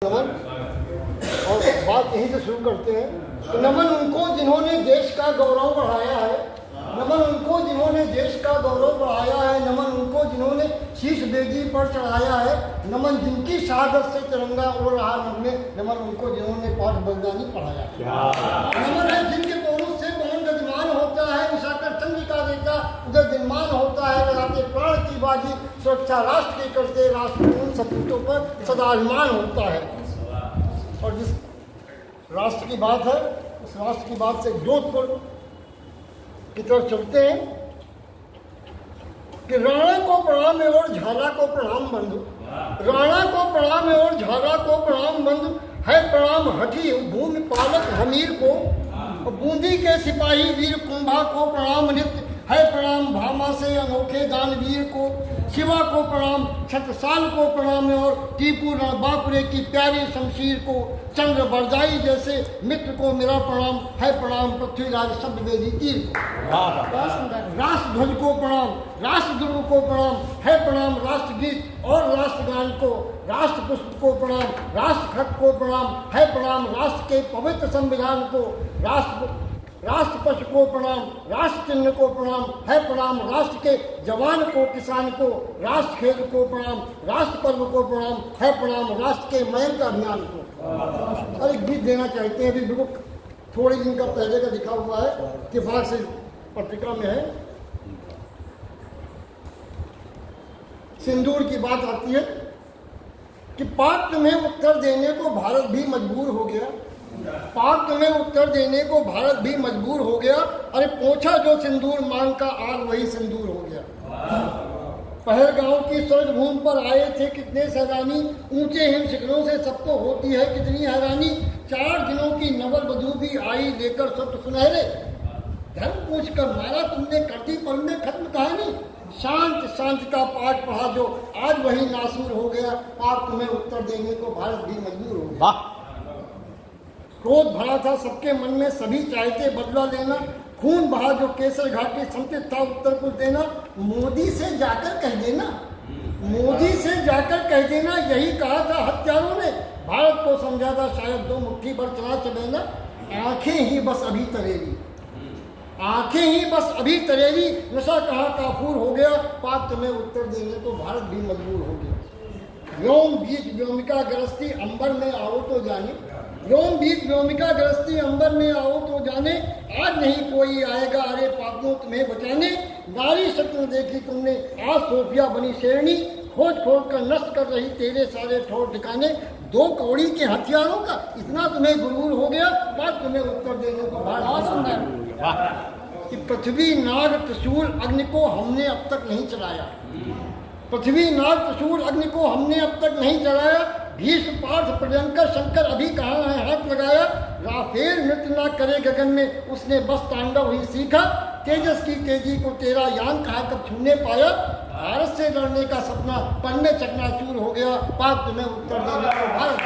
नमन। और बात यहीं से शुरू करते हैं कि नमन उनको जिन्होंने देश का गौरव बढ़ाया है, नमन उनको जिन्होंने देश का गौरव बढ़ाया है, नमन उनको जिन्होंने शीश बेदी पर चढ़ाया है, नमन जिनकी शहादत से तिरंगा उड़ रहा नमन उनको जिन्होंने पाठ बलिदानी पढ़ाया है। नमन है जिनके पौरुष से पवन गतिमान होता है, विशाकर चंद्रिका देता उधर दिनमान होता है, लगाते प्राण की बाजी सुरक्षा राष्ट्र की करते, राष्ट्र उन सपूतों पर सदा अभिमान होता है। और जिस राष्ट्र की बात है उस राष्ट्र की बात से जोधपुर की तरफ चलते हैं कि राणा को प्रणाम और झाला को प्रणाम बंधु, राणा को प्रणाम और झाला को प्रणाम बंधु, है प्रणाम हठी भूमि पालक हमीर को, बूंदी के सिपाही वीर कुंभा को प्रणाम नित्य, है प्रणाम भामा से अनोखे दानवीर को, शिवा को प्रणाम छत्रसाल को प्रणाम और टीपू बापुरे की प्यारी शमशीर को, चंद्र बरदाई जैसे मित्र को मेरा प्रणाम, है प्रणाम पृथ्वीराज शब्द वेदी तीर को, राष्ट्र ध्वज को प्रणाम, राष्ट्र दुर्ग को प्रणाम, है प्रणाम राष्ट्रगीत और राष्ट्रगान को, राष्ट्र पुष्प को प्रणाम, राष्ट्र खत को प्रणाम, है प्रणाम राष्ट्र के पवित्र संविधान को, राष्ट्र पशु को प्रणाम, राष्ट्र चिन्ह को प्रणाम, है प्रणाम राष्ट्र के जवान को किसान को, राष्ट्र खेल को प्रणाम, राष्ट्र पर्व को प्रणाम, है प्रणाम राष्ट्र के मयंक अभियान को। और एक गीत देना चाहते हैं, अभी बिल्कुल थोड़े दिन का पहले का लिखा हुआ है कि बाहर से पत्रिका में है। सिंदूर की बात आती है कि पाक तुम्हें उत्तर देने को भारत भी मजबूर हो गया, पाक तुम्हें उत्तर देने को भारत भी मजबूर हो गया, अरे पोंछा जो सिंदूर मांग का आग वही सिंदूर हो गया। पहलगांव की स्वर्ग भूमि पर आए थे कितने सैलानी, ऊंचे हिम शिखरों से सबको होती है कितनी हैरानी, 4 दिनों की नवल वधू भी आई लेकर सप्त सुनहरे, धर्म पूछ कर मारा तुमने कर दी पल में खत्म कहानी, शांत शांत का पाठ पढ़ा जो आज वही नासूर हो गया, पाक तुम्हें उत्तर देने को भारत भी मजबूर हो गया। क्रोध भरा था सबके मन में, सभी चाहते बदला लेना, खून बहा जो केसर घाटी संतित था उत्तर कुछ देना, मोदी से जाकर कह देना, मोदी से जाकर कह देना, यही कहा था हत्यारों ने, भारत को समझा था शायद 2 मुट्ठी भर चना चबेना, आंखें ही बस अभी तरेरी, आंखें ही बस अभी तरेरी, नशा कहाँ काफूर हो गया, पाक तुम्हें उत्तर देने को भारत भी मजबूर हो गया। व्योम बीज व्योमिका गरजती अंबर में आओ तो जाने, व्योम बीज व्योमिका गरजती अंबर में आओ तो जाने, आज नहीं कोई आएगा अरे पापों तुम्हें बचाने, नारी शक्ल देखी तुमने आज सोफिया बनी शेरनी, खोज खोज कर नष्ट कर रही तेरे सारे ठोर ठिकाने, 2 कौड़ी के हथियारों का इतना तुम्हें गुरूर हो गया, बात तुम्हें उत्तर देने को बहुत सुंदर कि पृथ्वी नाग त्रिशूल अग्नि को हमने अब तक नहीं चलाया, पृथ्वी नाग त्रिशूल अग्नि को हमने अब तक नहीं चलाया, भीष्म पार्थ प्रियंकर शंकर अभी कहाँ है हाथ लगाया, राफेल नृत्य ना करे गगन में उसने बस तांडव ही सीखा, तेजस की तेजी को तेरा यान कहा कब छूने पाया, भारत से लड़ने का सपना पल में चकनाचूर हो गया, पाक तुम्हें उत्तर देने को भारत